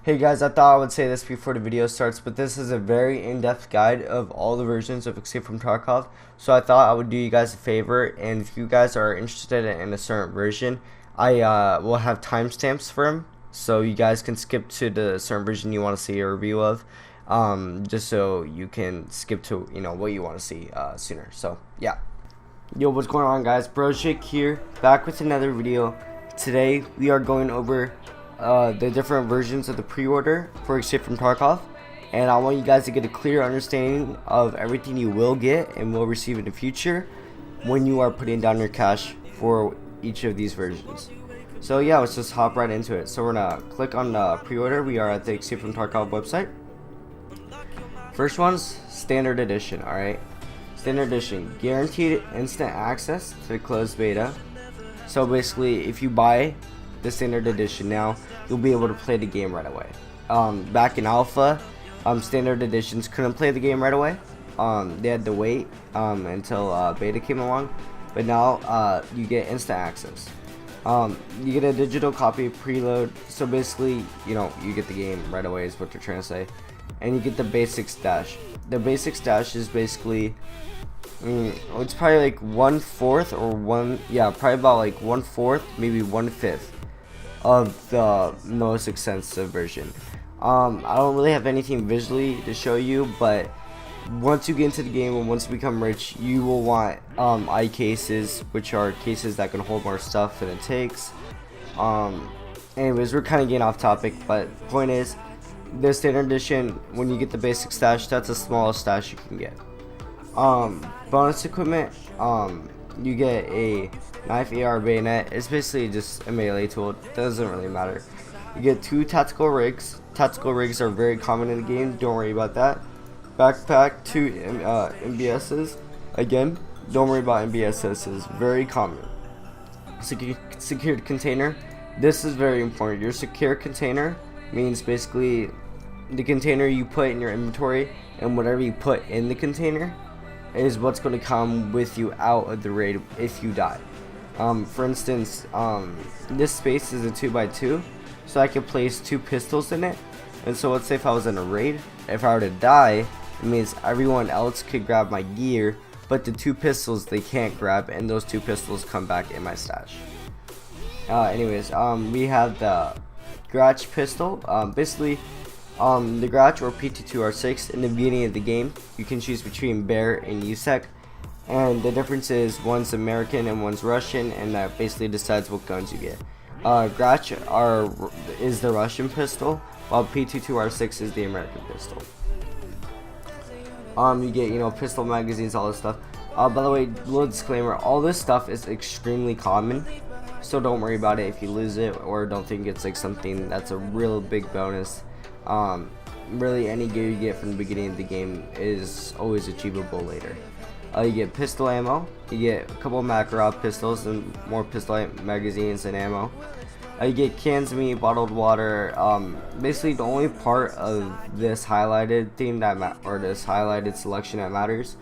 Hey guys, I thought I would say this before the video starts, but this is a very in-depth guide of all the versions of Escape from Tarkov. So I thought I would do you guys a favor, and if you guys are interested in a certain version, I will have timestamps for them, so you guys can skip to the certain version you want to see a review of, just so you can skip to what you want to see sooner. So yeah. Yo, what's going on, guys? Broshik here, back with another video. Today we are going over the different versions of the pre-order for Escape from Tarkov, and I want you guys to get a clear understanding of everything you will get and will receive in the future when you are putting down your cash for each of these versions. So yeah, let's just hop right into it. So we're gonna click on pre-order. We are at the Escape from Tarkov website. First one's standard edition. Alright, standard edition, guaranteed instant access to the closed beta. So basically, if you buy the standard edition now, you'll be able to play the game right away. Back in alpha, standard editions couldn't play the game right away. They had to wait until beta came along, but now you get instant access. You get a digital copy preload, so basically you get the game right away is what they're trying to say. And you get the basic stash. The basic stash is basically it's probably like 1/4 or probably about like 1/4, maybe 1/5 of the most extensive version. I don't really have anything visually to show you, but once you get into the game and once you become rich, you will want eye cases, which are cases that can hold more stuff than it takes. Anyways, we're kind of getting off topic, but point is, the standard edition, when you get the basic stash, that's the smallest stash you can get. Bonus equipment, you get a knife, AR, bayonet. It's basically just a melee tool. It doesn't really matter. You get 2 tactical rigs. Tactical rigs are very common in the game. Don't worry about that. Backpack, 2 MBSs. Again, don't worry about MBSs. Very common. Secured container. This is very important. Your secure container means basically the container you put in your inventory, and whatever you put in the container is what's going to come with you out of the raid if you die. For instance, this space is a 2x2, so I could place 2 pistols in it. And so let's say if I was in a raid, if I were to die, it means everyone else could grab my gear, but the 2 pistols they can't grab, and those 2 pistols come back in my stash. Anyways, we have the Gratch pistol. Basically, the Gratch or PT2R6 in the beginning of the game, you can choose between Bear and USEC, and the difference is one's American and one's Russian, and that basically decides what guns you get. Gratch is the Russian pistol, while PT2R6 is the American pistol. You get pistol magazines, all this stuff. By the way, little disclaimer, all this stuff is extremely common, so don't worry about it if you lose it or don't think it's like something that's a real big bonus. Really, any gear you get from the beginning of the game is always achievable later. You get pistol ammo, you get a couple of Makarov pistols and more pistol magazines and ammo. You get cans of meat, bottled water. Basically, the only part of this highlighted theme or this highlighted selection that matters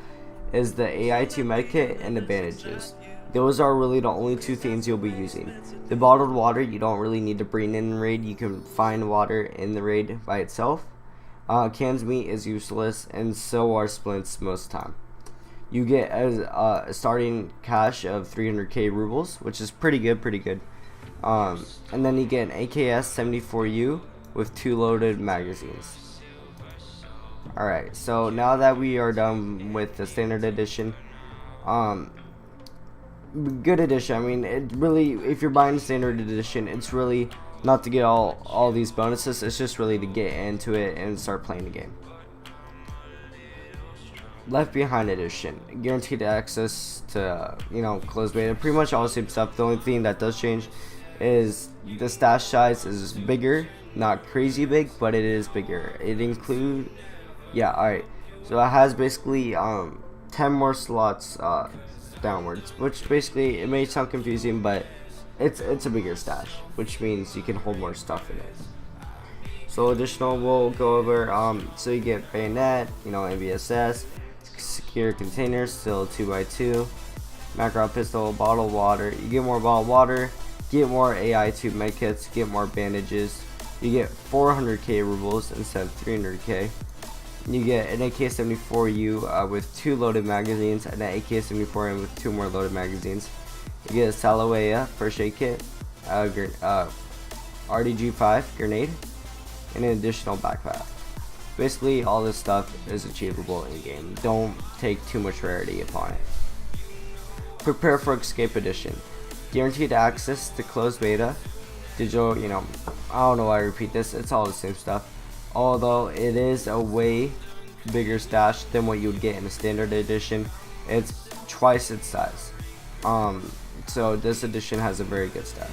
is the AI2 medkit and the bandages. Those are really the only 2 things you'll be using. The bottled water you don't really need to bring in the raid. You can find water in the raid by itself. Cans of meat is useless, and so are splints most of the time. You get a starting cash of 300k rubles, which is pretty good. And then you get an AKS 74U with 2 loaded magazines. Alright, so now that we are done with the standard edition, good edition. I mean, it really, if you're buying standard edition, it's really not to get all these bonuses. It's just really to get into it and start playing the game. Left Behind edition, guaranteed access to closed beta, pretty much all the same stuff. The only thing that does change is the stash size is bigger, not crazy big, but it is bigger. It include alright, so it has basically 10 more slots downwards, which basically, it may sound confusing, but it's a bigger stash, which means you can hold more stuff in it. So additional, we'll go over, so you get bayonet, MVSS, secure containers, still 2x2, Makarov pistol, bottled water. You get more bottled water, get more AI2 medkits, get more bandages, You get 400k rubles instead of 300k. You get an AK-74U with 2 loaded magazines, and an AK-74M with 2 more loaded magazines. You get a Salawea first aid kit, RDG-5 grenade, and an additional backpack. Basically, all this stuff is achievable in game. Don't take too much rarity upon it. Prepare for Escape Edition. Guaranteed access to closed beta. Digital, I don't know why I repeat this. It's all the same stuff. Although it is a way bigger stash than what you would get in a standard edition. It's twice its size. So this edition has a very good stash.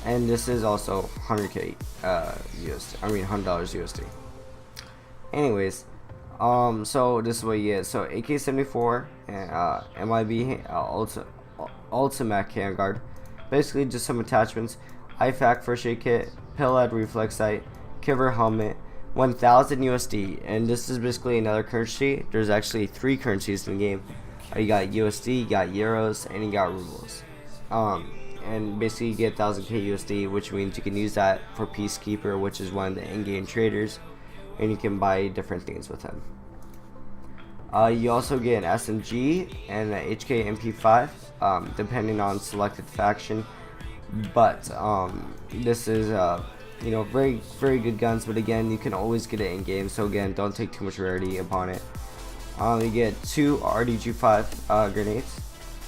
And this is also 100k USD. I mean $100 USD. Anyways, so this is what you get. So AK-74 and MIB Ultimate Handguard. Basically just some attachments. IFAK first aid kit, Pillhead reflex sight, Kiver helmet, 1000 USD, and this is basically another currency. There's actually 3 currencies in the game. You got USD, you got euros, and you got rubles. And basically you get 1000k USD, which means you can use that for Peacekeeper, which is one of the in-game traders, and you can buy different things with him. You also get an SMG and an HK MP5, depending on selected faction. But this is very good guns, but again, you can always get it in game, so again, don't take too much rarity upon it. You get 2 RDG-5 grenades,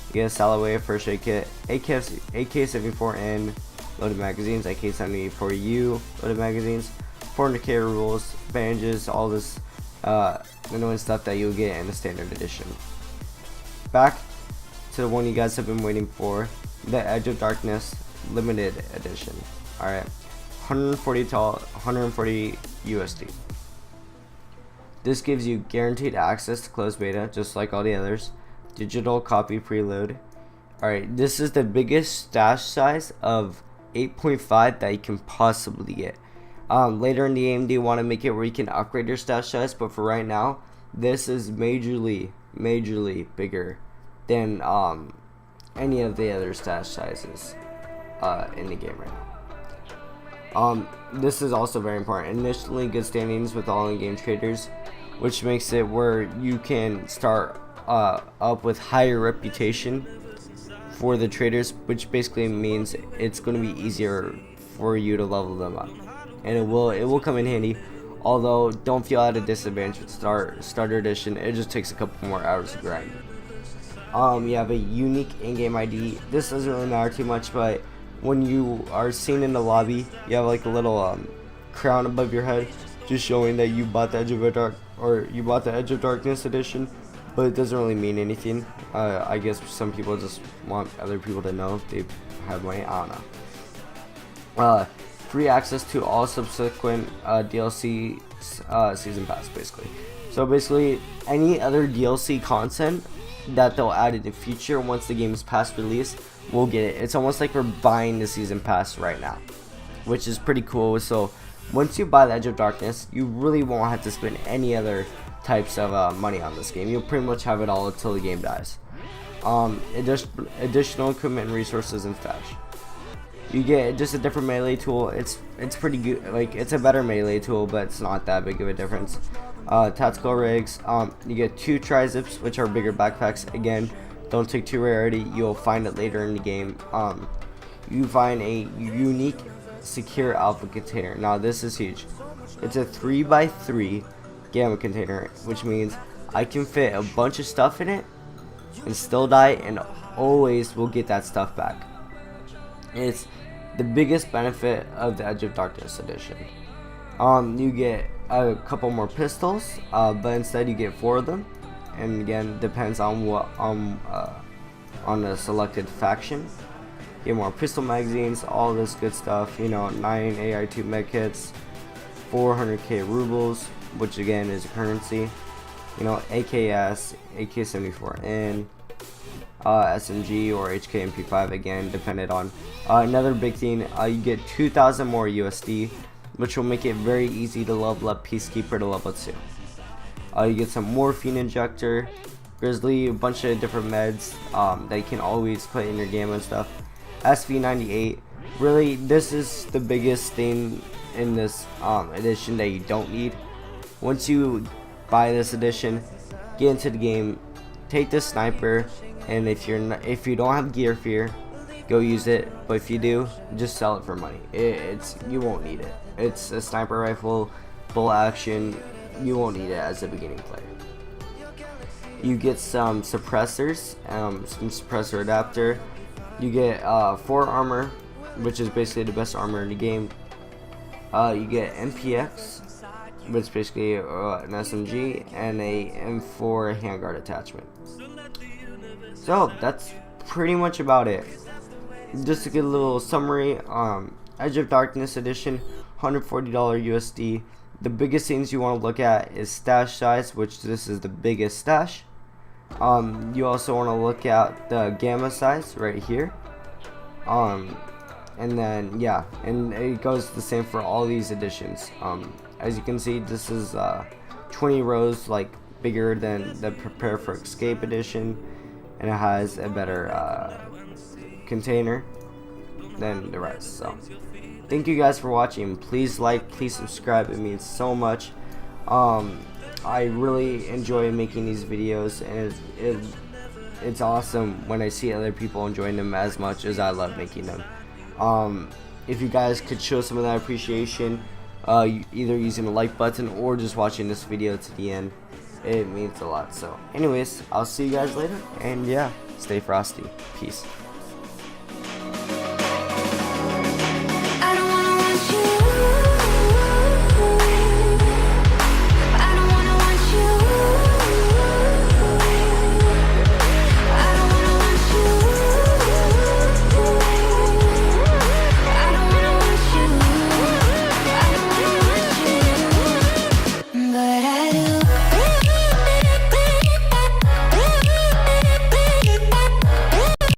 you get a Salawea first aid kit, AK-74N loaded magazines, AK-74U loaded magazines, 400k rubles, bandages, all this annoying stuff that you'll get in the standard edition. Back to the one you guys have been waiting for, the Edge of Darkness limited edition. Alright, 140 USD. This gives you guaranteed access to closed beta, just like all the others. Digital copy preload. Alright, this is the biggest stash size of 8.5 that you can possibly get. Later in the game, they want to make it where you can upgrade your stash size, but for right now, this is majorly bigger than any of the other stash sizes in the game right now. This is also very important. Initially good standings with all in-game traders, which makes it where you can start up with higher reputation for the traders, which basically means it's going to be easier for you to level them up, and it will come in handy. Although don't feel at a disadvantage with starter edition. It just takes a couple more hours to grind. You have a unique in-game ID. This doesn't really matter too much, but when you are seen in the lobby, you have like a little crown above your head, just showing that you bought the Edge of Darkness edition. But it doesn't really mean anything. I guess some people just want other people to know if they have money. I don't know. Free access to all subsequent DLC season pass, basically. So basically, any other DLC content that they'll add in the future once the game is past release, we'll get it. It's almost like we're buying the season pass right now, which is pretty cool. So once you buy the Edge of Darkness, you really won't have to spend any other types of money on this game. You'll pretty much have it all until the game dies. Additional equipment and resources and stash. You get just a different melee tool. It's pretty good. Like, it's a better melee tool, but it's not that big of a difference. Tactical rigs. You get 2 tri-zips, which are bigger backpacks. Again, don't take too rarity. You'll find it later in the game. You find a unique secure alpha container. Now this is huge. It's a 3x3 gamma container, which means I can fit a bunch of stuff in it and still die, and always will get that stuff back. It's the biggest benefit of the Edge of Darkness edition. You get a couple more pistols, but instead you get 4 of them, and again, depends on what on the selected faction. You get more pistol magazines, all this good stuff. 9 AI2 medkits, 400k rubles, which again is a currency. AKS, AK-74N, SMG or HK MP5, again dependent on another big thing. You get 2,000 more USD, which will make it very easy to level up Peacekeeper to level 2. You get some morphine injector, Grizzly, a bunch of different meds that you can always put in your game and stuff. SV98, really this is the biggest thing in this edition that you don't need. Once you buy this edition, get into the game, take the sniper, and if you don't have gear fear, go use it. But if you do, just sell it for money. You won't need it. It's a sniper rifle, full action. You won't need it as a beginning player. You get some suppressors, some suppressor adapter. You get 4 armor, which is basically the best armor in the game. You get MPX, which is basically an SMG, and a M4 handguard attachment. So that's pretty much about it. Just to get a little summary, Edge of Darkness edition, $140 USD. The biggest things you want to look at is stash size, which this is the biggest stash. You also want to look at the gamma size right here. And then yeah, and it goes the same for all these editions. As you can see, this is 20 rows, like bigger than the Prepare for Escape edition, and it has a better container than the rest. So thank you guys for watching. Please like, please subscribe, it means so much. I really enjoy making these videos, and it's awesome when I see other people enjoying them as much as I love making them. If you guys could show some of that appreciation, either using the like button or just watching this video to the end, it means a lot. So anyways, I'll see you guys later, and yeah, stay frosty. Peace.